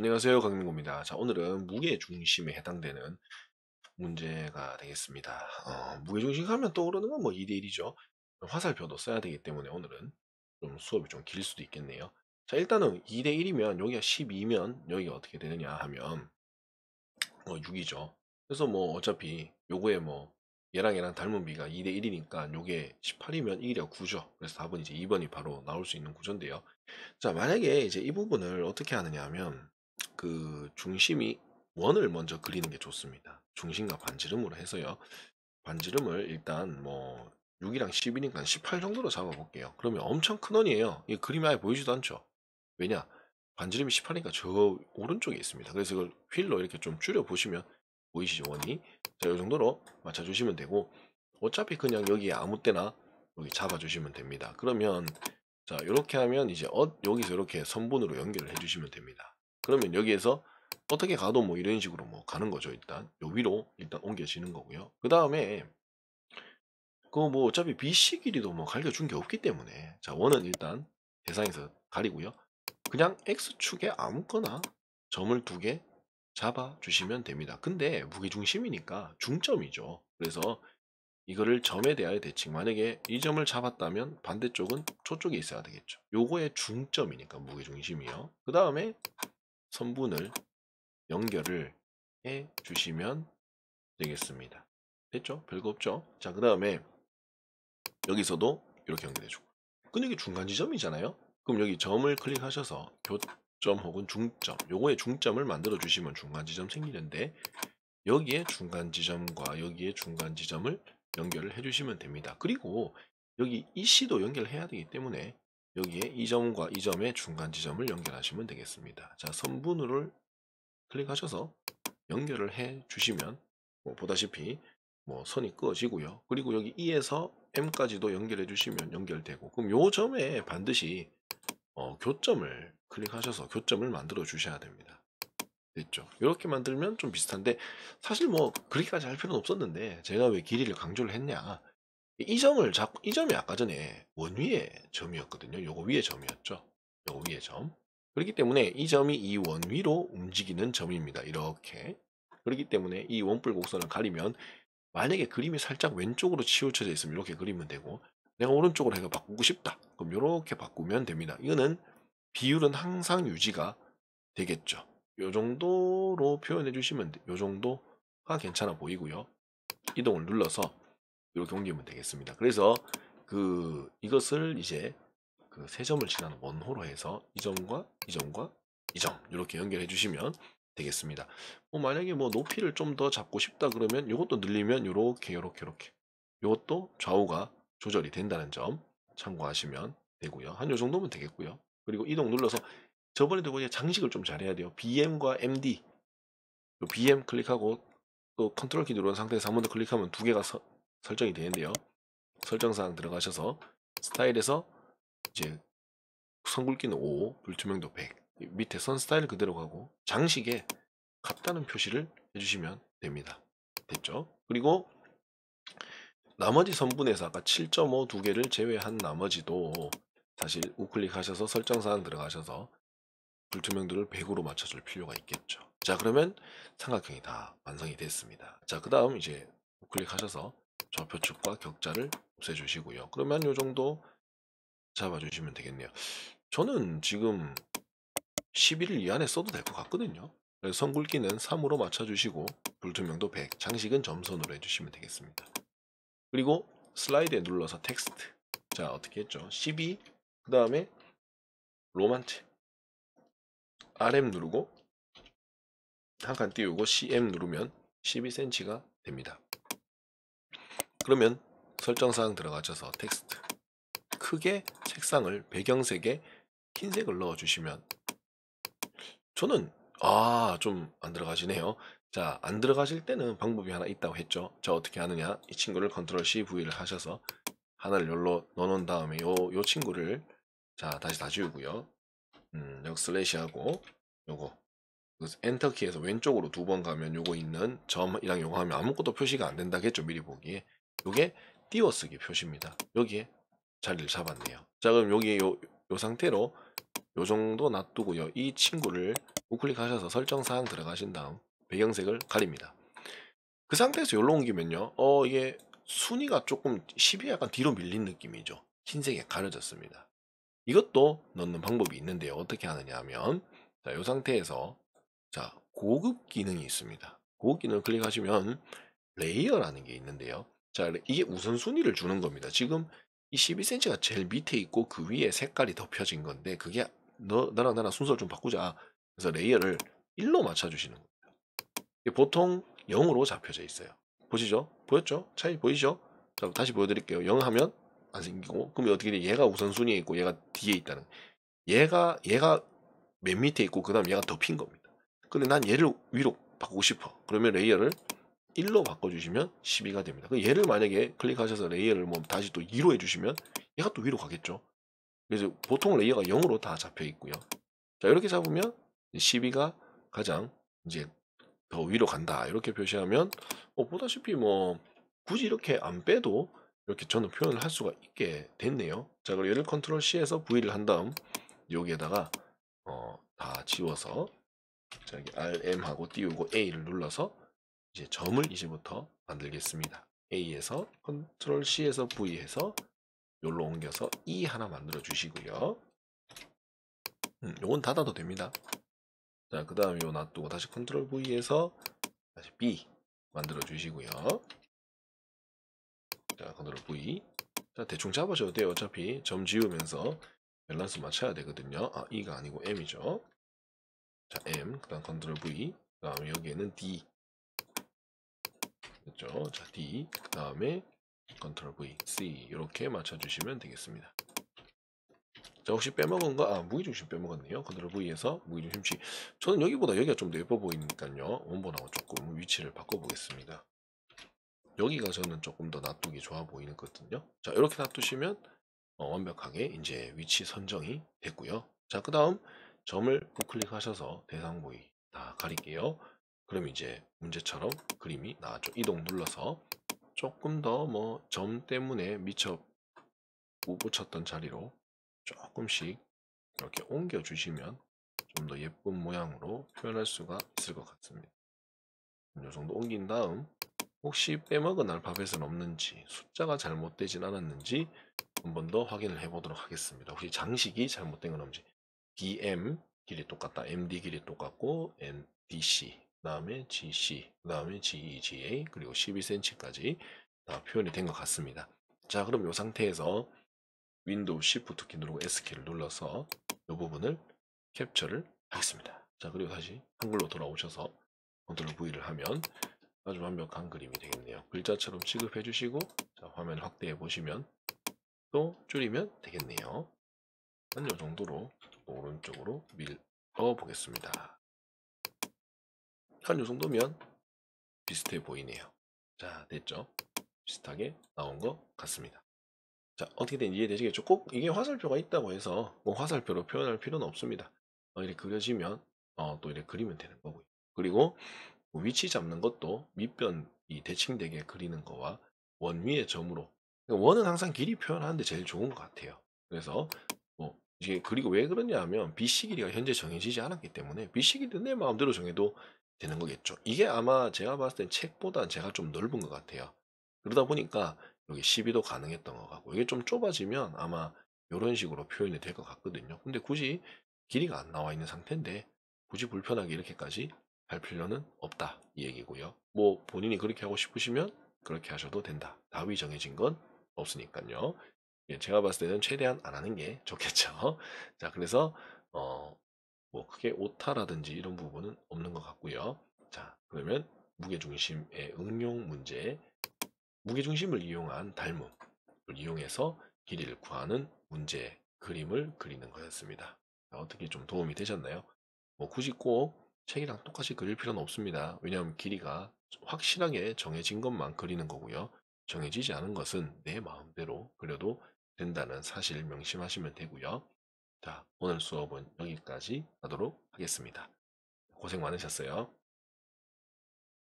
안녕하세요, 강민구입니다. 자, 오늘은 무게중심에 해당되는 문제가 되겠습니다. 무게중심 하면 떠오르는 건 뭐 2대1이죠. 화살표도 써야 되기 때문에 오늘은 좀 수업이 좀 길 수도 있겠네요. 자, 일단은 2대1이면 여기가 12면 여기가 어떻게 되느냐 하면 6이죠. 그래서 뭐 어차피 요거에 뭐 얘랑 닮은 비가 2대1이니까 요게 18이면 1이가 9죠. 그래서 답은 이제 2번이 바로 나올 수 있는 구조인데요. 자, 만약에 이제 이 부분을 어떻게 하느냐 하면 그 중심이 원을 먼저 그리는 게 좋습니다. 중심과 반지름으로 해서요. 반지름을 일단 뭐 6이랑 10이니까 18 정도로 잡아 볼게요. 그러면 엄청 큰 원이에요. 이 그림이 아예 보이지도 않죠. 왜냐? 반지름이 18이니까 저 오른쪽에 있습니다. 그래서 이걸 휠로 이렇게 좀 줄여 보시면 보이시죠, 원이? 자, 이 정도로 맞춰 주시면 되고, 어차피 그냥 여기에 아무 때나 여기 잡아 주시면 됩니다. 그러면 자, 이렇게 하면 이제 여기서 이렇게 선분으로 연결을 해주시면 됩니다. 그러면 여기에서 어떻게 가도 뭐 이런 식으로 뭐 가는 거죠. 일단 요 위로 일단 옮겨지는 거고요. 그 다음에 그거 뭐 어차피 BC 길이도 뭐 가르쳐준 게 없기 때문에 자, 원은 일단 대상에서 가리고요. 그냥 X축에 아무거나 점을 2개 잡아 주시면 됩니다. 근데 무게중심이니까 중점이죠. 그래서 이거를 점에 대하여 대칭, 만약에 이 점을 잡았다면 반대쪽은 저쪽에 있어야 되겠죠. 요거의 중점이니까 무게중심이요. 그 다음에 선분을 연결을 해 주시면 되겠습니다. 됐죠? 별거 없죠? 자, 그 다음에 여기서도 이렇게 연결해주고, 근데 이게 중간 지점이잖아요. 그럼 여기 점을 클릭하셔서 교점 혹은 중점, 요거의 중점을 만들어 주시면 중간 지점 생기는데, 여기에 중간 지점과 여기에 중간 지점을 연결을 해주시면 됩니다. 그리고 여기 이 C도 연결해야 되기 때문에 여기에 이 점과 이 점의 중간 지점을 연결하시면 되겠습니다. 자, 선분을 클릭하셔서 연결을 해 주시면 뭐 보다시피 뭐 선이 그어지고요. 그리고 여기 E에서 M까지도 연결해 주시면 연결되고, 그럼 요 점에 반드시 교점을 클릭하셔서 교점을 만들어 주셔야 됩니다. 됐죠? 이렇게 만들면 좀 비슷한데, 사실 뭐 그렇게까지 할 필요는 없었는데 제가 왜 길이를 강조를 했냐, 이 점을 잡고, 이 점이 아까 전에 원 위에 점이었거든요. 요거 위에 점이었죠. 요거 위에 점. 그렇기 때문에 이 점이 이 원 위로 움직이는 점입니다. 이렇게. 그렇기 때문에 이 원뿔 곡선을 가리면, 만약에 그림이 살짝 왼쪽으로 치우쳐져 있으면 이렇게 그리면 되고, 내가 오른쪽으로 해서 바꾸고 싶다, 그럼 이렇게 바꾸면 됩니다. 이거는 비율은 항상 유지가 되겠죠. 요 정도로 표현해 주시면 요 정도가 괜찮아 보이고요. 이동을 눌러서 이렇게 옮기면 되겠습니다. 그래서 이것을 이제 그 세 점을 지나는 원호로 해서 이 점과 이 점과 이 점 이렇게 연결해 주시면 되겠습니다. 만약에 뭐 높이를 좀 더 잡고 싶다 그러면 이것도 늘리면 요렇게 이것도 좌우가 조절이 된다는 점 참고하시면 되고요. 한 요 정도면 되겠고요. 그리고 이동 눌러서, 저번에도 보니 장식을 좀 잘해야 돼요. BM과 MD, BM 클릭하고 또 컨트롤 키 누른 상태에서 한 번 더 클릭하면 2개가 설정이 되는데요. 설정사항 들어가셔서 스타일에서 이제 선굵기는 5, 불투명도 100, 밑에 선 스타일 그대로 가고 장식에 같다는 표시를 해주시면 됩니다. 됐죠? 그리고 나머지 선분에서 아까 7.5 2개를 제외한 나머지도 사실 우클릭 하셔서 설정사항 들어가셔서 불투명도를 100으로 맞춰줄 필요가 있겠죠. 자, 그러면 삼각형이 다 완성이 됐습니다. 자, 그 다음 이제 우클릭 하셔서 좌표축과 격자를 없애주시고요. 그러면 요 정도 잡아주시면 되겠네요. 저는 지금 11을 이 안에 써도 될 것 같거든요. 그래서 선 굵기는 3으로 맞춰주시고 불투명도 100, 장식은 점선으로 해주시면 되겠습니다. 그리고 슬라이드에 눌러서 텍스트, 자 어떻게 했죠? 12, 그 다음에 로만체 RM 누르고 한 칸 띄우고 CM 누르면 12cm가 됩니다. 그러면 설정사항 들어가셔서 텍스트 크게 색상을 배경색에 흰색을 넣어주시면, 저는 좀 안 들어가시네요. 자, 안 들어가실 때는 방법이 하나 있다고 했죠. 자, 어떻게 하느냐, 이 친구를 컨트롤 C V를 하셔서 하나를 열로 넣어놓은 다음에 요 친구를 자 다시 다 지우고요. 여기 슬래시하고 요거 엔터 키에서 왼쪽으로 2번 가면 요거 있는 점이랑 요거 하면 아무것도 표시가 안 된다겠죠. 미리 보기에 요게 띄워쓰기 표시입니다. 여기에 자리를 잡았네요. 자, 그럼 여기 요 상태로 요 정도 놔두고요. 이 친구를 우클릭하셔서 설정 사항 들어가신 다음 배경색을 가립니다. 그 상태에서 여기로 옮기면요. 이게 순위가 조금 10이 약간 뒤로 밀린 느낌이죠. 흰색에 가려졌습니다. 이것도 넣는 방법이 있는데요. 어떻게 하느냐 하면 자, 이 상태에서 자, 고급 기능이 있습니다. 고급 기능을 클릭하시면 레이어라는 게 있는데요. 자, 이게 우선순위를 주는 겁니다. 지금 이 12cm가 제일 밑에 있고 그 위에 색깔이 덮여진 건데 그게 너랑 나랑 순서를 좀 바꾸자. 그래서 레이어를 1로 맞춰주시는 겁니다. 이게 보통 0으로 잡혀져 있어요. 보시죠? 보였죠? 차이 보이죠? 자, 다시 보여드릴게요. 0 하면 안 생기고 그럼 어떻게 돼? 얘가 우선순위에 있고 얘가 뒤에 있다는 얘가 맨 밑에 있고 그 다음 얘가 덮인 겁니다. 근데 난 얘를 위로 바꾸고 싶어. 그러면 레이어를 1로 바꿔주시면 12가 됩니다. 그 얘를 만약에 클릭하셔서 레이어를 뭐 다시 또 2로 해주시면 얘가 또 위로 가겠죠. 그래서 보통 레이어가 0으로 다 잡혀 있고요. 자, 이렇게 잡으면 12가 가장 이제 더 위로 간다. 이렇게 표시하면 보다시피 뭐 굳이 이렇게 안 빼도 이렇게 저는 표현을 할 수가 있게 됐네요. 자, 그리고 얘를 컨트롤 C에서 V를 한 다음 여기에다가 다 지워서 자, 여기 RM하고 띄우고 A를 눌러서 이제 점을 이제부터 만들겠습니다. A에서 컨트롤 C에서 V해서 여기로 옮겨서 E 하나 만들어 주시고요. 요건 닫아도 됩니다. 자, 그 다음에 요 놔두고 다시 컨트롤 V에서 다시 B 만들어 주시고요. 자, 컨트롤 V. 자, 대충 잡으셔도 돼요. 어차피 점 지우면서 밸런스 맞춰야 되거든요. E가 아니고 M이죠. 자, M. 그 다음 컨트롤 V. 그 다음에 여기에는 D. 그렇죠? 자, D. 그 다음에 컨트롤 V, C. 이렇게 맞춰주시면 되겠습니다. 자, 혹시 빼먹은 거, 무게중심 빼먹었네요. 컨트롤 V에서 무게중심 C. 저는 여기보다 여기가 좀 더 예뻐 보이니까요. 원본하고 조금 위치를 바꿔보겠습니다. 여기가 저는 조금 더 놔두기 좋아 보이거든요. 자, 이렇게 놔두시면 완벽하게 이제 위치 선정이 됐고요. 자, 그 다음 점을 우클릭하셔서 대상 부위 다 가릴게요. 그럼 이제 문제처럼 그림이 나왔죠. 이동 눌러서 조금 더 뭐 점 때문에 미처 못 붙였던 자리로 조금씩 이렇게 옮겨 주시면 좀 더 예쁜 모양으로 표현할 수가 있을 것 같습니다. 이 정도 옮긴 다음 혹시 빼먹은 알파벳은 없는지 숫자가 잘못되진 않았는지 한 번 더 확인을 해보도록 하겠습니다. 혹시 장식이 잘못된 건 없는지 DM 길이 똑같다. MD 길이 똑같고 NDC 그 다음에 GC 그 다음에 GE, GA 그리고 12cm까지 다 표현이 된 것 같습니다. 자, 그럼 이 상태에서 윈도우 Shift 키 누르고 S키를 눌러서 이 부분을 캡처를 하겠습니다. 자, 그리고 다시 한글로 돌아오셔서 컨트롤 V를 하면 아주 완벽한 그림이 되겠네요. 글자처럼 취급해 주시고 자, 화면 확대해 보시면 또 줄이면 되겠네요. 한 이 정도로 오른쪽으로 밀어 보겠습니다. 한 이 정도면 비슷해 보이네요. 자, 됐죠? 비슷하게 나온 것 같습니다. 자, 어떻게 되는지 이해되시겠죠? 꼭 이게 화살표가 있다고 해서 뭐 화살표로 표현할 필요는 없습니다. 이렇게 그려지면 또 이렇게 그리면 되는 거고요. 그리고 위치 잡는 것도 밑변이 대칭되게 그리는 거와 원 위의 점으로 그러니까 원은 항상 길이 표현하는데 제일 좋은 것 같아요. 그래서 뭐 이게 그리고 왜 그러냐 하면 BC 길이가 현재 정해지지 않았기 때문에 BC 길이는 내 마음대로 정해도 되는 거겠죠. 이게 아마 제가 봤을 땐 책보다 제가 좀 넓은 것 같아요. 그러다 보니까 여기 12도 가능했던 것 같고 이게 좀 좁아지면 아마 이런 식으로 표현이 될 것 같거든요. 근데 굳이 길이가 안 나와 있는 상태인데 굳이 불편하게 이렇게까지 할 필요는 없다 이 얘기고요. 뭐 본인이 그렇게 하고 싶으시면 그렇게 하셔도 된다. 답이 정해진 건 없으니까요. 예, 제가 봤을 때는 최대한 안 하는 게 좋겠죠. 자, 그래서 뭐 크게 오타라든지 이런 부분은 없는 것 같고요. 자, 그러면 무게중심의 응용 문제, 무게중심을 이용한 닮음을 이용해서 길이를 구하는 문제 그림을 그리는 거였습니다. 자, 어떻게 좀 도움이 되셨나요? 뭐 굳이 꼭 책이랑 똑같이 그릴 필요는 없습니다. 왜냐하면 길이가 확실하게 정해진 것만 그리는 거고요. 정해지지 않은 것은 내 마음대로 그려도 된다는 사실 명심하시면 되고요. 자, 오늘 수업은 여기까지 하도록 하겠습니다. 고생 많으셨어요.